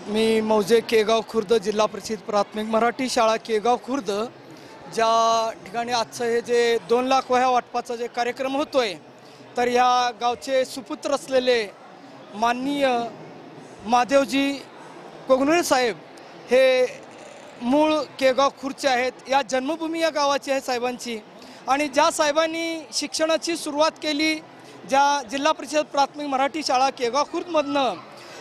मी मौजे केगाव खुर्द जिल्हा परिषद प्राथमिक मराठी शाळा केगाव खुर्द ज्या ठिकाणी आजचं हे जे 2 लाख वह्या वाटपाचा जे कार्यक्रम होतोय, तर या गावचे सुपुत्र असलेले माननीय महादेवजी कोगनळे साहेब हे मूळ केगाव खुर्दचे आहेत। या जन्मभूमी या गावाची आहे साहेबांची। आणि ज्या साहेबांनी शिक्षणाची सुरुवात केली ज्या जिल्हा परिषद प्राथमिक मराठी शाळा केगाव खुर्दमधनं,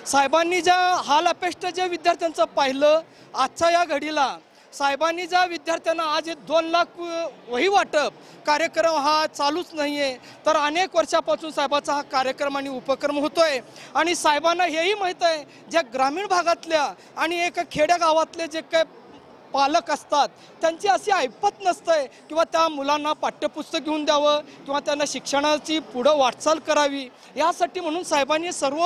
साहेबांनी ज्या हाल अपेष्ट जे विद्यार्थ्यांचं पाहिलं, आजच्या या घडीला साहेबांनी ज्या विद्यार्थ्यांना आज 2 लाख वही वाटप कार्यक्रम हा चालूच नाही आहे, तर अनेक वर्षापासून साहेबाचा हा कार्यक्रम आणि उपक्रम होतोय। आणि साहेबांना हेही माहीत आहे ज्या ग्रामीण भागातल्या आणि एक खेड्या गावातले जे काय पालक असतात त्यांची अशी ऐपत नसते किंवा त्या मुलांना पाठ्यपुस्तक घेऊन द्यावं किंवा त्यांना शिक्षणाची पुढं वाटचाल करावी। यासाठी म्हणून साहेबांनी सर्व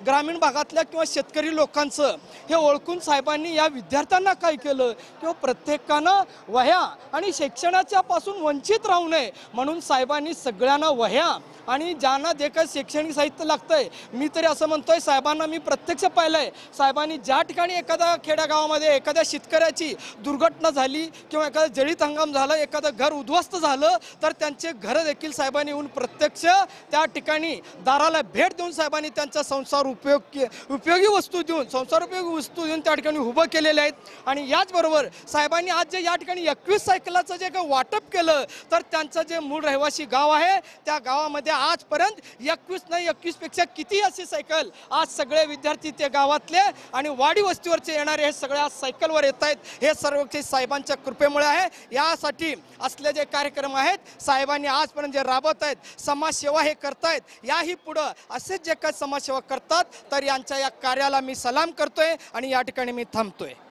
ग्रामीण भागातल्या किंवा शेतकरी लोकांचं हे ओळखून साहेबांनी या विद्यार्थ्यांना काय केलं किंवा प्रत्येकानं वह्या आणि शिक्षणाच्या पासून वंचित राहू नये म्हणून साहेबांनी सगळ्यांना वह्या आणि ज्यांना जे काही शैक्षणिक साहित्य लागतंय, मी तरी असं म्हणतोय साहेबांना मी प्रत्यक्ष पाहिलंय। साहेबांनी ज्या ठिकाणी एखाद्या खेड्यागावामध्ये एखाद्या शेतकऱ्याची दुर्घटना झाली किंवा एखादा जळीत हंगाम झाला, एखादं घर उद्ध्वस्त झालं, तर त्यांचे घरं देखील साहेबांनी येऊन प्रत्यक्ष त्या ठिकाणी दाराला भेट देऊन साहेबांनी त्यांचा उपयोगी वस्तू देऊन त्या ठिकाणी उभं केलेले आहेत। आणि याचबरोबर साहेबांनी आज जे या ठिकाणी 21 सायकलाचं जे काही वाटप केलं, तर त्यांचं जे मूळ रहिवासी गाव आहे त्या गावामध्ये आजपर्यंत 21 नाही 21 पेक्षा किती अशी सायकल आज सगळे विद्यार्थी ते गावातले आणि वाडी वस्तीवरचे येणारे हे सगळे आज सायकलवर येत आहेत। हे सर्व काही साहेबांच्या कृपेमुळे आहे। यासाठी असले जे कार्यक्रम आहेत साहेबांनी आजपर्यंत जे राबवत आहेत, समाजसेवा हे करतायत, याही पुढं असेच जे काही समाजसेवा करतात तर यांच्या या कार्याला मी सलाम करतोय आणि या ठिकाणी मी थांबतोय।